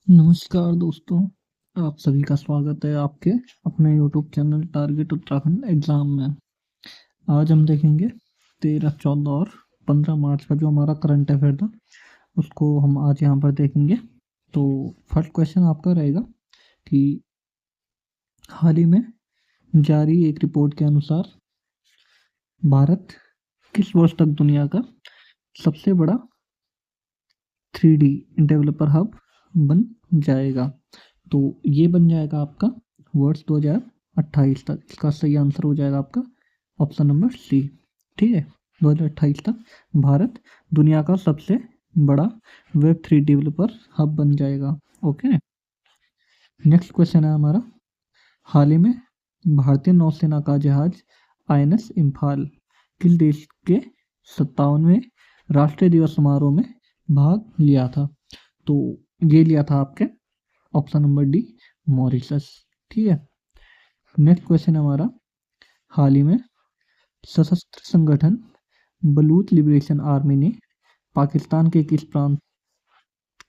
नमस्कार दोस्तों, आप सभी का स्वागत है आपके अपने YouTube channel target Uttarakhand exam में। आज हम देखेंगे 13, 14 और 15 मार्च का जो हमारा करंट अफेयर था उसको हम आज यहाँ पर देखेंगे। तो फर्स्ट क्वेश्चन आपका रहेगा कि हाल ही में जारी एक रिपोर्ट के अनुसार भारत किस वर्ष तक दुनिया का सबसे बड़ा 3D डेवलपर हब बन जाएगा। तो ये बन जाएगा आपका वर्ष 2028 तक। इसका सही आंसर हो जाएगा आपका ऑप्शन नंबर सी। ठीक है, 2028 तक भारत दुनिया का सबसे बड़ा वेब 3 डेवलपर हब बन जाएगा। ओके, नेक्स्ट क्वेश्चन है हमारा, हाल ही में भारतीय नौसेना का जहाज INS इम्फाल किस देश के 57वें राष्ट्रीय दिवस समारोह में भाग लिया था। तो ये लिया था आपके ऑप्शन नंबर डी, मॉरिशस। ठीक है, नेक्स्ट क्वेश्चन हमारा, हाल ही में सशस्त्र संगठन बलूच लिबरेशन आर्मी ने पाकिस्तान के किस प्रांत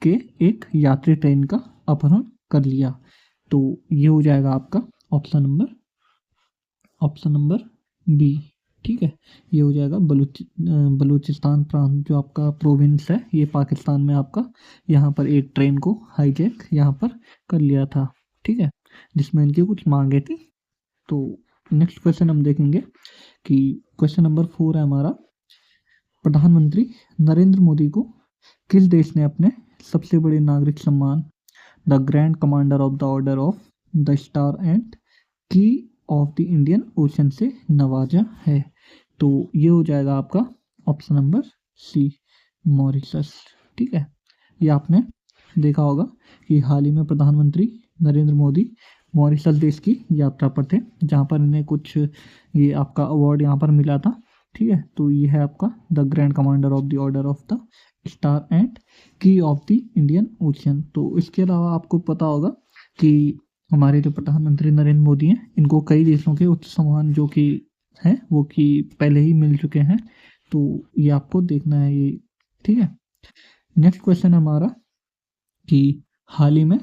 के एक यात्री ट्रेन का अपहरण कर लिया। तो ये हो जाएगा आपका ऑप्शन नंबर बी। ठीक है, ये हो जाएगा बलूचिस्तान प्रांत जो आपका प्रोविंस है, ये पाकिस्तान में आपका, यहाँ पर एक ट्रेन को हाईजैक यहाँ पर कर लिया था। ठीक है, जिसमें इनकी कुछ मांगे थी। तो नेक्स्ट क्वेश्चन हम देखेंगे कि क्वेश्चन नंबर 4 है हमारा, प्रधानमंत्री नरेंद्र मोदी को किस देश ने अपने सबसे बड़े नागरिक सम्मान the grand commander of the order of the star and की ऑफ द इंडियन ओशन से नवाजा है। तो ये हो जाएगा आपका ऑप्शन नंबर सी, मॉरिशस। ठीक है, ये आपने देखा होगा कि हाल ही में प्रधानमंत्री नरेंद्र मोदी मॉरिशस देश की यात्रा पर थे, जहाँ पर इन्हें कुछ ये आपका अवार्ड यहाँ पर मिला था। ठीक है, तो ये है आपका the grand commander of the order of the star and की ऑफ द इंडियन ओशन। तो इसके अलावा आपको पता होगा कि हमारे जो प्रधानमंत्री नरेंद्र मोदी हैं, इनको कई देशों के उच्च सम्मान जो कि हैं वो कि पहले ही मिल चुके हैं। तो ये आपको देखना है ये। ठीक है, नेक्स्ट क्वेश्चन हमारा कि हाल ही में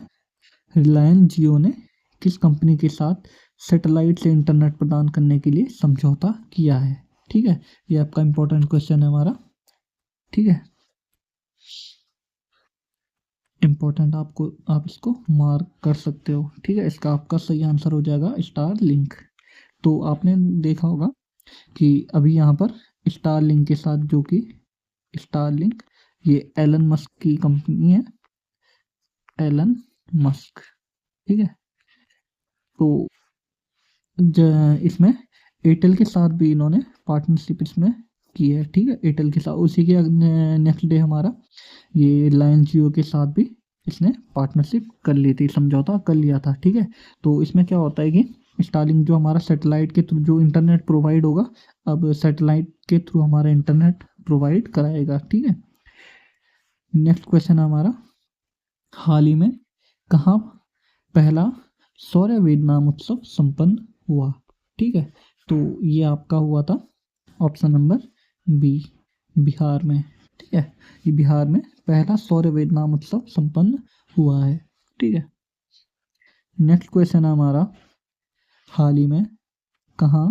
रिलायंस जियो ने किस कंपनी के साथ सैटेलाइट से इंटरनेट प्रदान करने के लिए समझौता किया है। ठीक है, ये आपका इंपॉर्टेंट क्वेश्चन है हमारा। ठीक है, इम्पोर्टेंट, आपको आप इसको मार्क कर सकते हो। ठीक है, इसका आपका सही आंसर हो जाएगा स्टार लिंक। तो आपने देखा होगा कि अभी यहाँ पर स्टार लिंक के साथ जो कि स्टार लिंक ये एलन मस्क की कंपनी है, एलन मस्क। ठीक है, तो इसमें एयरटेल के साथ भी इन्होंने पार्टनरशिप इसमें की है। ठीक है, एयरटेल के साथ उसी के नेक्स्ट डे हमारा ये रिलायंस जियो के साथ भी इसने पार्टनरशिप कर ली थी, समझौता कर लिया था। ठीक है, तो इसमें क्या होता है कि स्टारलिंक जो हमारा सैटेलाइट के थ्रू जो इंटरनेट प्रोवाइड होगा, अब सैटेलाइट के थ्रू हमारा इंटरनेट प्रोवाइड कराएगा। ठीक है, नेक्स्ट क्वेश्चन हमारा, हाल ही में कहाँ पहला सौर्य वेदनाम उत्सव संपन्न हुआ। ठीक है, तो ये आपका हुआ था ऑप्शन नंबर बी, बिहार में। ठीक है, ये बिहार में पहला सौर्य वेदनाम उत्सव संपन्न हुआ है। ठीक है, नेक्स्ट क्वेश्चन है हमारा, हाल ही में कहाँ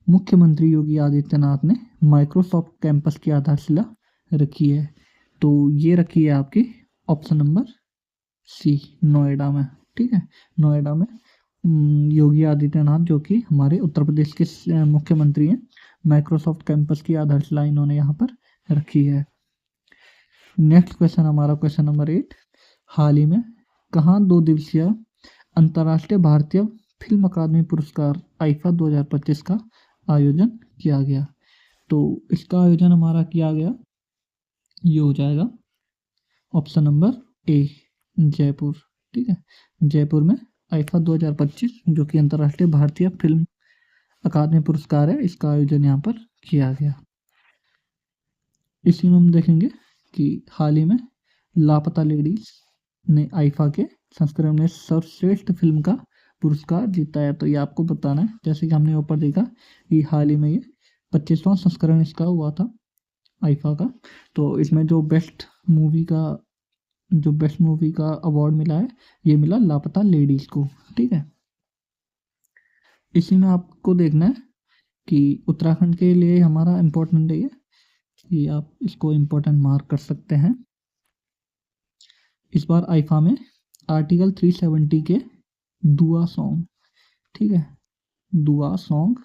मुख्यमंत्री योगी आदित्यनाथ ने माइक्रोसॉफ्ट कैंपस की आधारशिला रखी है। तो ये रखी है आपकी ऑप्शन नंबर सी, नोएडा में। ठीक है, नोएडा में योगी आदित्यनाथ जो कि हमारे उत्तर प्रदेश के मुख्यमंत्री हैं, माइक्रोसॉफ्ट कैंपस की आधारशिला इन्होंने यहाँ पर रखी है। नेक्स्ट क्वेश्चन हमारा क्वेश्चन नंबर 8, हाल ही में कहाँ 2 दिवसीय अंतर्राष्ट्रीय भारतीय फिल्म अकादमी पुरस्कार आईफा 2025 का आयोजन किया गया। तो इसका आयोजन हमारा किया गया, ये हो जाएगा ऑप्शन नंबर ए, जयपुर। ठीक है, जयपुर में आईफा 2025 जो कि अंतर्राष्ट्रीय भारतीय फिल्म अकादमी पुरस्कार है, इसका आयोजन यहाँ पर किया गया। इसी में हम देखेंगे कि हाल ही में लापता लेडीज ने आईफा के संस्करण में सर्वश्रेष्ठ फिल्म का पुरस्कार जीता है। तो ये आपको बताना है, जैसे कि हमने ऊपर देखा कि हाल ही में ये 25वां संस्करण इसका हुआ था आईफा का। तो इसमें जो बेस्ट मूवी का जो बेस्ट मूवी का अवार्ड मिला है ये मिला लापता लेडीज को। ठीक है, इसी में आपको देखना है कि उत्तराखंड के लिए हमारा इम्पोर्टेंट है ये आप इसको इम्पोर्टेंट मार्क कर सकते हैं। इस बार आईफा में आर्टिकल 370 के दुआ सॉन्ग, ठीक है, दुआ सॉन्ग,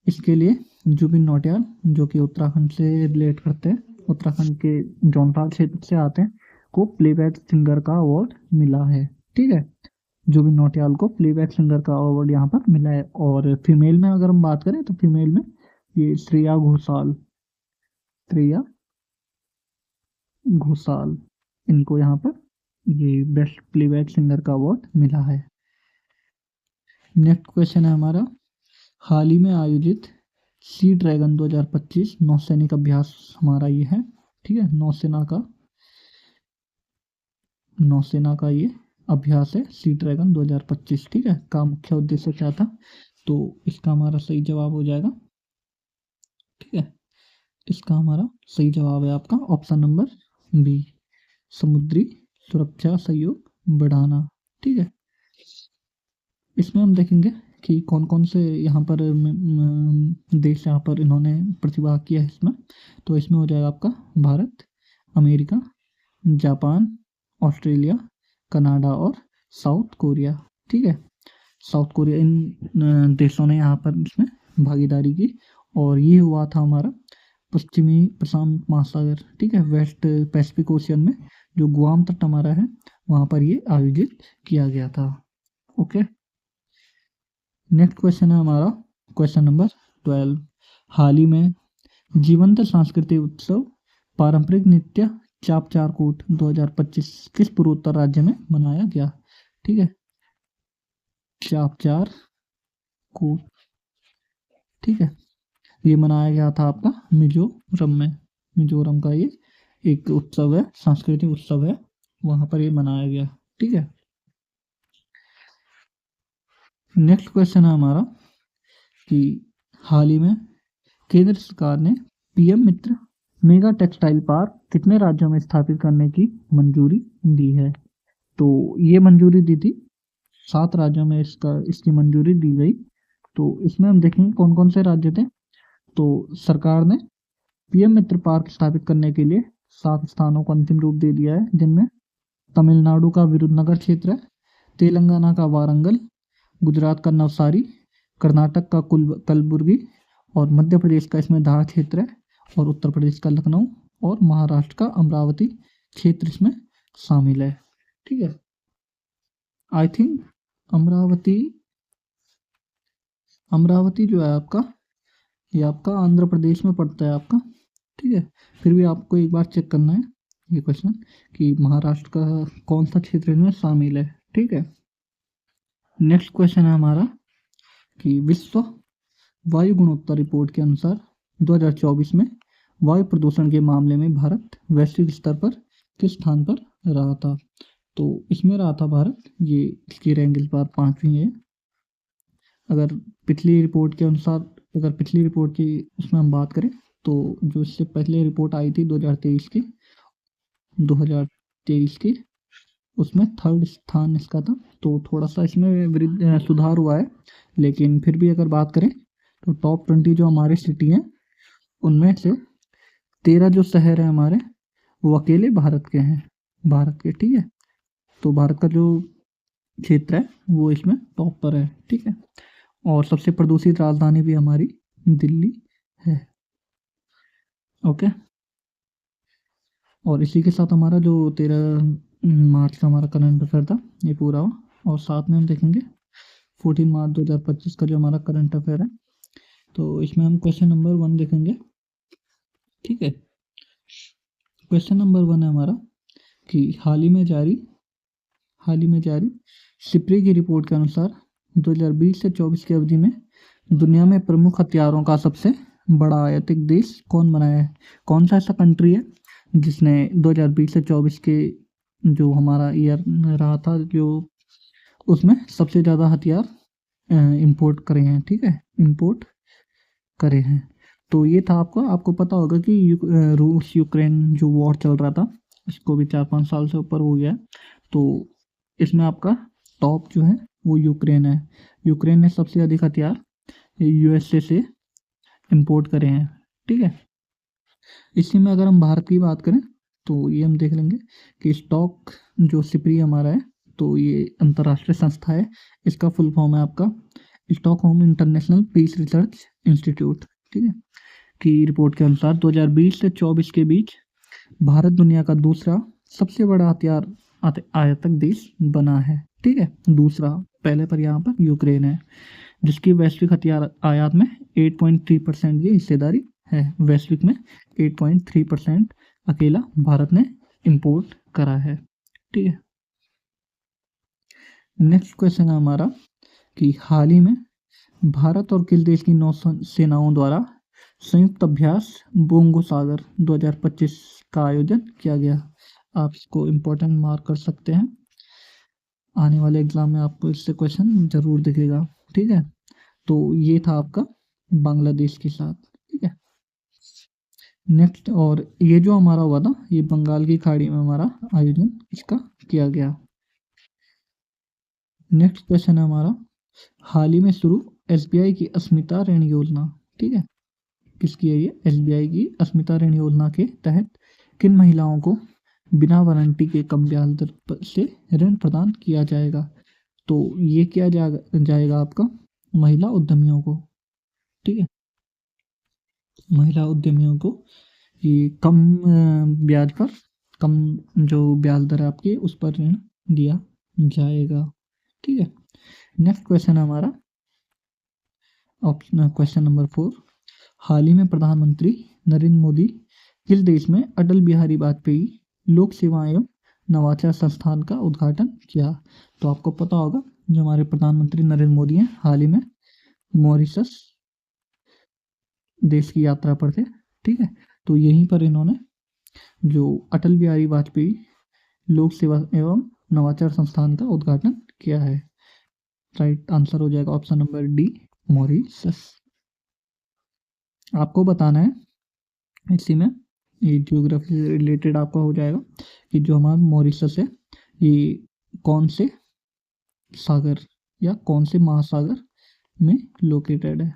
इसके लिए जुबिन नौटियाल जो कि उत्तराखंड से रिलेट करते हैं, उत्तराखंड के जौनपाल क्षेत्र से आते हैं, को प्लेबैक सिंगर का अवार्ड मिला है। ठीक है, जुबिन नौटियाल को प्लेबैक सिंगर का अवार्ड यहाँ पर मिला है। और फीमेल में अगर हम बात करें तो फीमेल में ये श्रेया घोषाल, श्रेया घोषाल, इनको यहाँ पर ये बेस्ट प्लेबैक सिंगर का अवार्ड मिला है। नेक्स्ट क्वेश्चन है हमारा, हाल ही में आयोजित सी ड्रैगन 2025 नौसैनिक अभ्यास हमारा ये है। ठीक है, नौसेना का ये अभ्यास है सी ड्रैगन 2025। ठीक है, का मुख्य उद्देश्य क्या था, तो इसका हमारा सही जवाब हो जाएगा। ठीक है, इसका हमारा सही जवाब है आपका ऑप्शन नंबर बी, समुद्री सुरक्षा सहयोग बढ़ाना। ठीक है, इसमें हम देखेंगे कि कौन कौन से यहाँ पर देश यहाँ पर इन्होंने प्रतिभाग किया है इसमें। तो इसमें हो जाएगा आपका Bharat, America, Japan, Australia, Canada और साउथ कोरिया। ठीक है, साउथ कोरिया, इन देशों ने यहाँ पर इसमें भागीदारी की और ये हुआ था हमारा पश्चिमी प्रशांत महासागर, ठीक है, वेस्ट पैसिफिक ओशियन में जो गुआम तट हमारा है वहाँ पर ये आयोजित किया गया था। ओके, नेक्स्ट क्वेश्चन है हमारा क्वेश्चन नंबर 12, हाल ही में जीवंत सांस्कृतिक उत्सव पारंपरिक नृत्य चाप चार कूट 2025 किस पूर्वोत्तर राज्य में मनाया गया। ठीक है, चाप चार कूट, ठीक है, ये मनाया गया था आपका मिजोरम में। मिजोरम का ये एक उत्सव है, सांस्कृतिक उत्सव है, वहां पर ये मनाया गया। ठीक है, नेक्स्ट क्वेश्चन है हमारा कि हाल ही में केंद्र सरकार ने पीएम मित्र मेगा टेक्सटाइल पार्क कितने राज्यों में स्थापित करने की मंजूरी दी है। तो ये मंजूरी दी थी 7 राज्यों में इसकी मंजूरी दी गई। तो इसमें हम देखेंगे कौन कौन से राज्य थे। तो सरकार ने पीएम मित्र पार्क स्थापित करने के लिए 7 स्थानों को अंतिम रूप दे दिया है, जिनमें तमिलनाडु का विरुधनगर क्षेत्र है, तेलंगाना का वारंगल, गुजरात का नवसारी, कर्नाटक का कलबुर्गी और मध्य प्रदेश का इसमें धार क्षेत्र है और उत्तर प्रदेश का लखनऊ और महाराष्ट्र का अमरावती क्षेत्र इसमें शामिल है। ठीक है, आई थिंक अमरावती जो है आपका, ये आपका आंध्र प्रदेश में पड़ता है आपका। ठीक है, फिर भी आपको एक बार चेक करना है ये क्वेश्चन कि महाराष्ट्र का कौन सा क्षेत्र इसमें शामिल है। ठीक है, नेक्स्ट क्वेश्चन है हमारा कि विश्व वायु गुणवत्ता रिपोर्ट के अनुसार 2024 में वायु प्रदूषण के मामले में भारत वैश्विक स्तर पर किस स्थान पर रहा था। तो इसमें रहा था भारत, ये इसकी रैंक इस बार 5वीं है। अगर पिछली रिपोर्ट के अनुसार, अगर पिछली रिपोर्ट की उसमें हम बात करें तो जो इससे पहले रिपोर्ट आई थी 2023 की, उसमें 3rd स्थान इसका था। तो थोड़ा सा इसमें सुधार हुआ है, लेकिन फिर भी अगर बात करें तो टॉप 20 जो हमारी सिटी हैं उनमें से 13 जो शहर हैं हमारे वो अकेले भारत के हैं, भारत के। ठीक है, तो भारत का जो क्षेत्र है वो इसमें टॉप पर है। ठीक है, और सबसे प्रदूषित राजधानी भी हमारी दिल्ली है। ओके, और इसी के साथ हमारा जो 13 मार्च का हमारा करंट अफेयर था ये पूरा हुआ। और साथ में हम देखेंगे 14 मार्च 2025 का जो हमारा करंट अफेयर है, तो इसमें हम क्वेश्चन नंबर 1 देखेंगे। ठीक है, क्वेश्चन नंबर 1 है हमारा कि हाल ही में जारी सिप्री की रिपोर्ट के अनुसार 2020 से 24 की अवधि में दुनिया में प्रमुख हथियारों का सबसे बड़ा आयातित देश कौन बना है। कौन सा ऐसा कंट्री है जिसने 2020 से 24 के जो हमारा ईयर रहा था जो उसमें सबसे ज़्यादा हथियार इंपोर्ट करे हैं। ठीक है, इंपोर्ट करे हैं। तो ये था आपको पता होगा कि रूस यूक्रेन जो वॉर चल रहा था इसको भी 4-5 साल से ऊपर हो गया है। तो इसमें आपका टॉप जो है वो यूक्रेन है। यूक्रेन ने सबसे अधिक हथियार यूएसए से इंपोर्ट करे हैं। ठीक है, इसी में अगर हम भारत की बात करें तो ये हम देख लेंगे कि स्टॉक जो सिपरी हमारा है, तो ये अंतर्राष्ट्रीय संस्था है। इसका फुल फॉर्म है आपका Stockholm International Peace Research Institute. ठीक है, की रिपोर्ट के अनुसार 2020 से 24 के बीच भारत दुनिया का दूसरा सबसे बड़ा हथियार आयातक देश बना है। ठीक है, दूसरा, पहले पर यहाँ पर यूक्रेन है, जिसकी वैश्विक हथियार आयात में 8.3% की हिस्सेदारी है। वैश्विक में 8.3% अकेला भारत ने इंपोर्ट करा है। ठीक है, नेक्स्ट क्वेश्चन है हमारा कि हाल ही में भारत और किस देश की नौसेनाओं द्वारा संयुक्त अभ्यास बोंगो सागर 2025 का आयोजन किया गया। आप इसको इम्पोर्टेंट मार्क कर सकते हैं, आने वाले एग्जाम में आपको इससे क्वेश्चन जरूर दिखेगा। ठीक है, तो ये था आपका बांग्लादेश के साथ। ठीक है, नेक्स्ट, और ये जो हमारा हुआ था ये बंगाल की खाड़ी में हमारा आयोजन इसका किया गया। नेक्स्ट क्वेश्चन है हमारा, हाल ही में शुरू एसबीआई की अस्मिता ऋण योजना। ठीक है, किसकी है ये? एसबीआई की अस्मिता ऋण योजना के तहत किन महिलाओं को बिना वारंटी के कम ब्याज दर से ऋण प्रदान किया जाएगा? तो ये किया जाएगा आपका महिला उद्यमियों को। ठीक है, महिला उद्यमियों को ये कम ब्याज पर, कम जो ब्याज दर है आपकी उस पर ऋण दिया जाएगा। ठीक है, नेक्स्ट क्वेश्चन है हमारा ऑप्शन क्वेश्चन नंबर 4, हाल ही में प्रधानमंत्री नरेंद्र मोदी किस देश में अटल बिहारी वाजपेयी लोक सेवा एवं नवाचार संस्थान का उद्घाटन किया? तो आपको पता होगा जो हमारे प्रधानमंत्री नरेंद्र मोदी हैं हाल ही में मॉरिशस देश की यात्रा पर थे। ठीक है, तो यहीं पर इन्होंने जो अटल बिहारी वाजपेयी लोक सेवा एवं नवाचार संस्थान का उद्घाटन किया है। राइट आंसर हो जाएगा ऑप्शन नंबर डी, मॉरिशस। आपको बताना है इसी में, ये ज्योग्राफी से रिलेटेड आपका हो जाएगा कि जो हमारा मॉरिशस है ये कौन से सागर या कौन से महासागर में लोकेटेड है,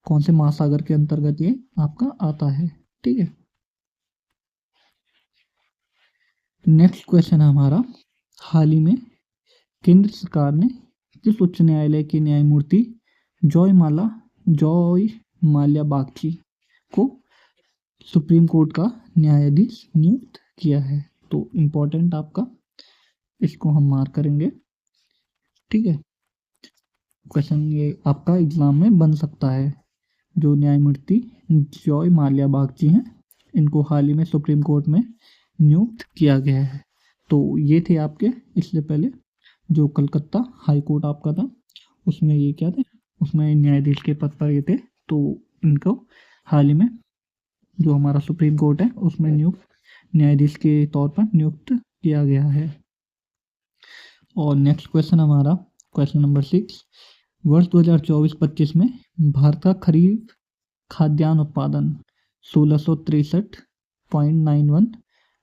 कौन से महासागर के अंतर्गत ये आपका आता है। ठीक है, नेक्स्ट क्वेश्चन है हमारा, हाल ही में केंद्र सरकार ने किस उच्च न्यायालय के न्यायमूर्ति जॉय माल्या बागची को सुप्रीम कोर्ट का न्यायाधीश नियुक्त किया है? तो इम्पोर्टेंट आपका इसको हम मार्क करेंगे। ठीक है, क्वेश्चन ये आपका एग्जाम में बन सकता है। जो न्यायमूर्ति जॉय माल्या बागची हैं इनको हाल ही में सुप्रीम कोर्ट में नियुक्त किया गया है। तो ये थे आपके, इससे पहले जो कलकत्ता हाई कोर्ट आपका था उसमें ये क्या थे, उसमें न्यायाधीश के पद पर ये थे। तो इनको हाल ही में जो हमारा सुप्रीम कोर्ट है उसमें नियुक्त न्यायाधीश के तौर पर नियुक्त किया गया है। और नेक्स्ट क्वेश्चन हमारा क्वेश्चन नंबर 6, वर्ष 2024-25 में भारत का खरीफ खाद्यान्न उत्पादन 1663.91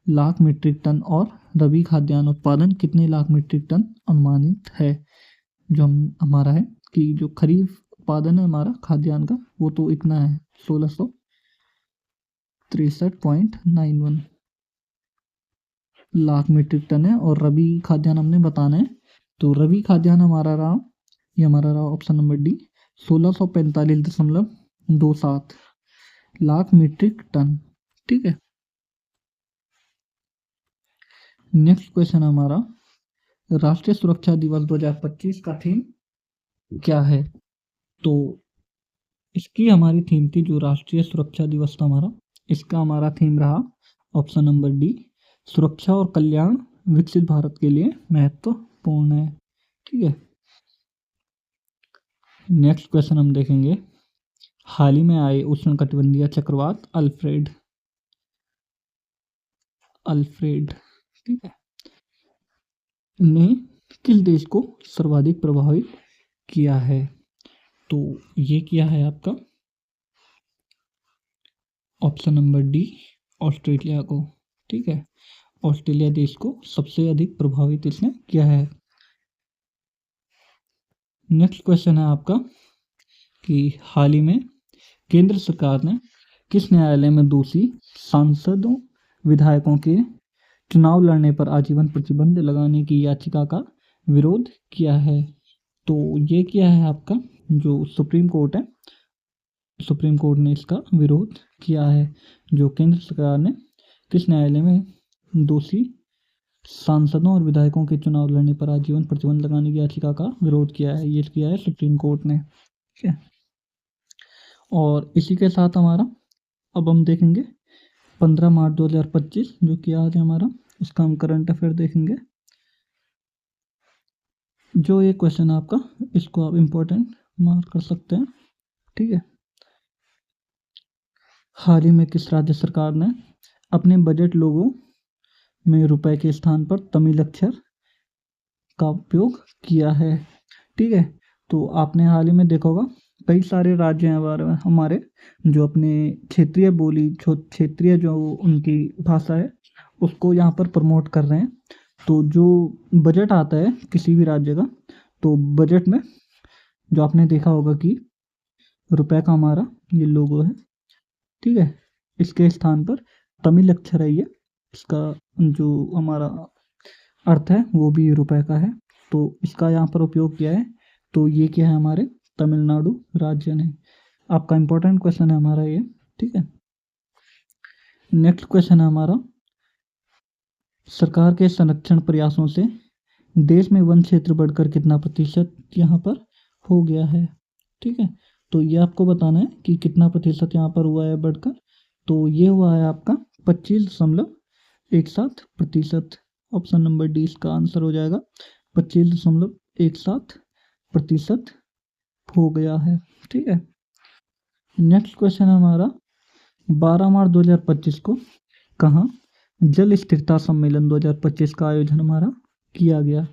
लाख मीट्रिक टन और रबी खाद्यान्न उत्पादन कितने लाख मीट्रिक टन अनुमानित है? जो हमारा है कि जो खरीफ उत्पादन है हमारा खाद्यान्न का वो तो इतना है 1663.91 लाख मीट्रिक टन है। और रबी खाद्यान्न हमने बताना है, तो रबी खाद्यान्न हमारा रहा, ये हमारा रहा option number D 1645.27 lakh metric ton. ठीक है, नेक्स्ट क्वेश्चन हमारा, राष्ट्रीय सुरक्षा दिवस 2025 का थीम क्या है? तो इसकी हमारी थीम थी, जो राष्ट्रीय सुरक्षा दिवस था हमारा, इसका हमारा थीम रहा ऑप्शन नंबर डी, सुरक्षा और कल्याण विकसित भारत के लिए महत्वपूर्ण है। ठीक है, नेक्स्ट क्वेश्चन हम देखेंगे, हाल ही में आए उष्णकटिबंधीय चक्रवात अल्फ्रेड ठीक है ने किस देश को सर्वाधिक प्रभावित किया है? तो ये किया है आपका ऑप्शन नंबर डी, ऑस्ट्रेलिया को। ठीक है, ऑस्ट्रेलिया देश को सबसे अधिक प्रभावित इसने किया है। नेक्स्ट क्वेश्चन है आपका कि हाल ही में केंद्र सरकार ने किस न्यायालय में दोषी सांसदों विधायकों के चुनाव लड़ने पर आजीवन प्रतिबंध लगाने की याचिका का विरोध किया है। तो ये क्या है आपका जो सुप्रीम कोर्ट है, सुप्रीम कोर्ट ने इसका विरोध किया है। जो केंद्र सरकार ने किस न्यायालय में दोषी सांसदों और विधायकों के चुनाव लड़ने पर आजीवन प्रतिबंध लगाने की याचिका का विरोध किया है, ये किया है सुप्रीम कोर्ट ने। ठीक है, और इसी के साथ हमारा अब हम देखेंगे 15 मार्च 2025 जो कि आज है हमारा, उसका हम करंट अफेयर देखेंगे। जो ये क्वेश्चन है आपका, इसको आप इम्पोर्टेंट मार्क कर सकते हैं। ठीक है, हाल ही में किस राज्य सरकार ने अपने बजट लोगों में रुपए के स्थान पर तमिल अक्षर का उपयोग किया है। ठीक है, तो आपने हाल ही में देखा होगा कई सारे राज्य हैं हमारे जो अपने क्षेत्रीय बोली क्षेत्रीय जो उनकी भाषा है उसको यहाँ पर प्रमोट कर रहे हैं। तो जो बजट आता है किसी भी राज्य का, तो बजट में जो आपने देखा होगा कि रुपए का हमारा ये लोगो है। ठीक है, इसके स्थान पर तमिल अक्षर है, ये इसका जो हमारा अर्थ है वो भी रुपए का है, तो इसका यहाँ पर उपयोग किया है। तो ये क्या है हमारे तमिलनाडु राज्य ने। आपका इम्पोर्टेंट क्वेश्चन है हमारा ये। ठीक है, नेक्स्ट क्वेश्चन है हमारा, सरकार के संरक्षण प्रयासों से देश में वन क्षेत्र बढ़कर कितना प्रतिशत यहाँ पर हो गया है। ठीक है, तो ये आपको बताना है कि कितना प्रतिशत यहाँ पर हुआ है बढ़कर। तो ये हुआ है आपका 25.17%। ऑप्शन नंबर डी इसका आंसर हो जाएगा, 25.17% हो गया है। ठीक है, नेक्स्ट क्वेश्चन है हमारा, 12 मार्च 2025 को कहाँ जल स्थिरता सम्मेलन 2025 का आयोजन हमारा किया गया।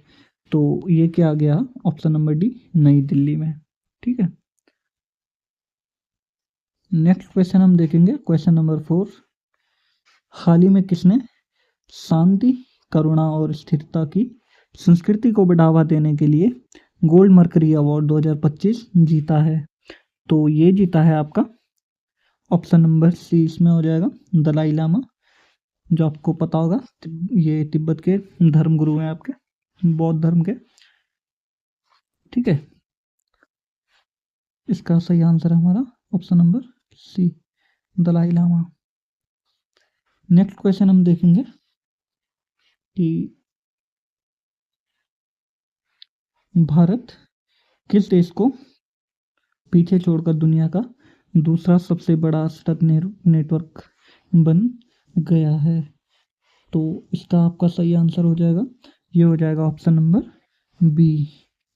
तो ये क्या गया, ऑप्शन नंबर डी नई दिल्ली में। ठीक है, नेक्स्ट क्वेश्चन हम देखेंगे, क्वेश्चन नंबर 4, हाल ही में किसने शांति करुणा और स्थिरता की संस्कृति को बढ़ावा देने के लिए गोल्ड मर्करी अवार्ड 2025 जीता है। तो ये जीता है आपका ऑप्शन नंबर सी इसमें हो जाएगा, दलाई लामा, जो आपको पता होगा ये तिब्बत के धर्म गुरु हैं आपके, बौद्ध धर्म के। ठीक है, इसका सही आंसर है हमारा option number C, Dalai Lama. Next question हम देखेंगे कि भारत किस देश को पीछे छोड़कर दुनिया का दूसरा सबसे बड़ा सड़क नेटवर्क बन गया है। तो इसका आपका सही आंसर हो जाएगा, ये हो जाएगा ऑप्शन नंबर बी,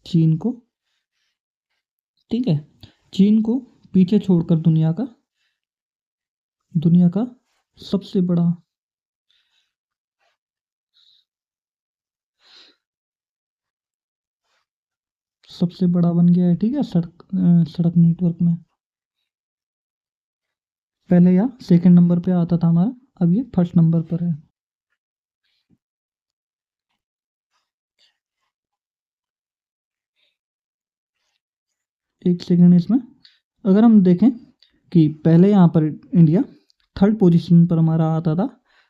चीन को। ठीक है, चीन को पीछे छोड़कर दुनिया का सबसे बड़ा बन गया है। ठीक है, सड़क नेटवर्क में पहले या सेकंड नंबर पे आता था हमारा, अब ये फर्स्ट नंबर पर है। एक सेकंड, इसमें अगर हम देखें कि पहले यहाँ पर इंडिया थर्ड पोजीशन पर हमारा आता था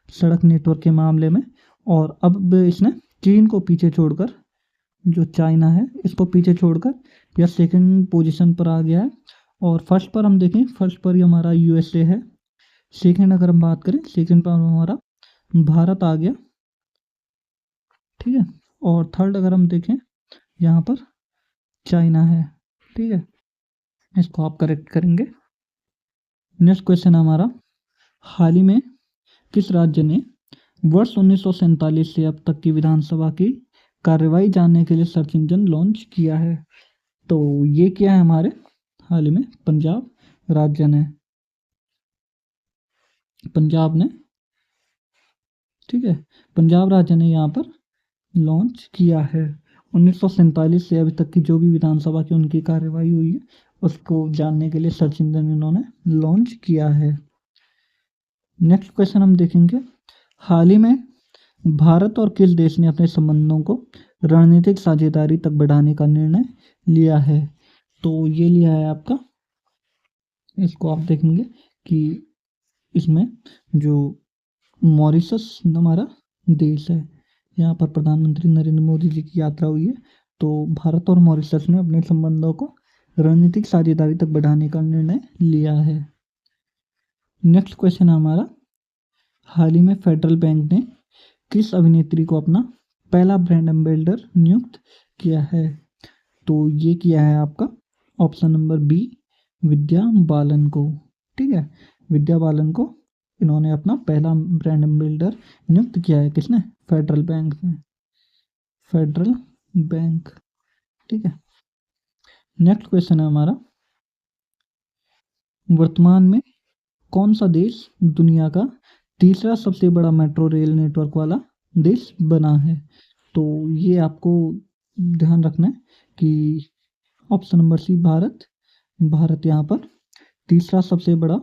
सड़क नेटवर्क के मामले में, और अब इसने चीन को पीछे छोड़कर, जो चाइना है इसको पीछे छोड़कर यह सेकंड पोजीशन पर आ गया है। और फर्स्ट पर हम देखें, फर्स्ट पर ही हमारा यूएसए है। सेकंड अगर हम बात करें, सेकंड पर हमारा भारत आ गया। ठीक है, और थर्ड अगर हम देखें यहाँ पर चाइना है। ठीक है, इसको आप करेक्ट करेंगे। नेक्स्ट क्वेश्चन हमारा, हाल ही में किस राज्य ने वर्ष 1947 से अब तक की विधानसभा की कार्रवाई जानने के लिए सर्च इंजन लॉन्च किया है। तो ये क्या है हमारे हाल ही में पंजाब राज्य ने, ठीक है, पंजाब राज्य ने यहाँ पर लॉन्च किया है। 1947 से अभी तक की जो भी विधानसभा की उनकी कार्यवाही हुई है उसको जानने के लिए सर्च इंजन इन्होंने लॉन्च किया है। नेक्स्ट क्वेश्चन हम देखेंगे, हाल ही में भारत और किस देश ने अपने संबंधों को रणनीतिक साझेदारी तक बढ़ाने का निर्णय लिया है? तो ये लिया है आपका, इसको आप देखेंगे कि इसमें जो मॉरिशस हमारा देश है, यहाँ पर प्रधानमंत्री नरेंद्र मोदी जी की यात्रा हुई है। तो भारत और मॉरिशस ने अपने संबंधों को रणनीतिक साझेदारी तक बढ़ाने का निर्णय लिया है। नेक्स्ट क्वेश्चन है हमारा, हाल ही में फेडरल बैंक ने किस अभिनेत्री को अपना पहला ब्रांड एम्बेसडर नियुक्त किया है? तो ये किया है आपका option number B, Vidya Balan को। ठीक है, विद्या बालन को इन्होंने अपना पहला ब्रांड एम्बेसडर नियुक्त किया है। किसने? फेडरल बैंक ने, फेडरल बैंक। ठीक है, नेक्स्ट क्वेश्चन है हमारा, वर्तमान में कौन सा देश दुनिया का तीसरा सबसे बड़ा मेट्रो रेल नेटवर्क वाला देश बना है? तो ये आपको ध्यान रखना है कि option number C, Bharat. Bharat यहाँ पर तीसरा सबसे बड़ा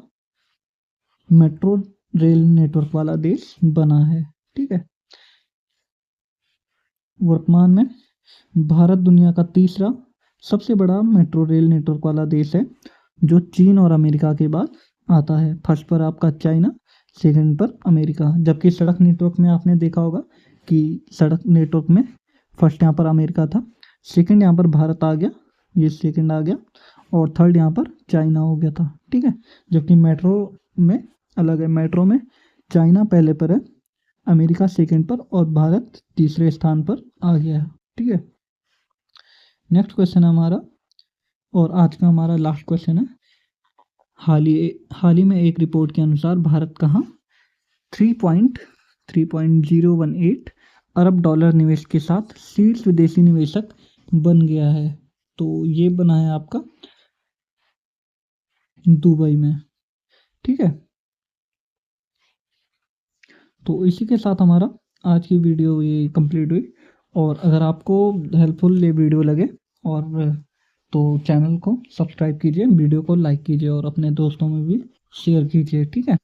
मेट्रो रेल नेटवर्क वाला देश बना है। ठीक है, वर्तमान में भारत दुनिया का तीसरा सबसे बड़ा मेट्रो रेल नेटवर्क वाला देश है, जो चीन और अमेरिका के बाद आता है। फर्स्ट पर आपका चाइना, सेकंड पर अमेरिका। जबकि सड़क नेटवर्क में आपने देखा होगा कि सड़क नेटवर्क में फर्स्ट यहाँ पर अमेरिका था, सेकंड यहाँ पर भारत आ गया, ये सेकंड आ गया, और थर्ड यहाँ पर चाइना हो गया था। ठीक है, जबकि मेट्रो में अलग है, मेट्रो में चाइना पहले पर है, अमेरिका सेकंड पर और भारत तीसरे स्थान पर आ गया है। ठीक है, नेक्स्ट क्वेश्चन है हमारा, और आज का हमारा लास्ट क्वेश्चन है, हाल ही में एक रिपोर्ट के अनुसार भारत कहाँ 3.018 अरब डॉलर निवेश के साथ शीर्ष विदेशी निवेशक बन गया है? तो ये बना है आपका दुबई में। ठीक है, तो इसी के साथ हमारा आज की वीडियो ये कंप्लीट हुई। और अगर आपको हेल्पफुल ये वीडियो लगे और तो चैनल को सब्सक्राइब कीजिए, वीडियो को लाइक कीजिए और अपने दोस्तों में भी शेयर कीजिए। ठीक है।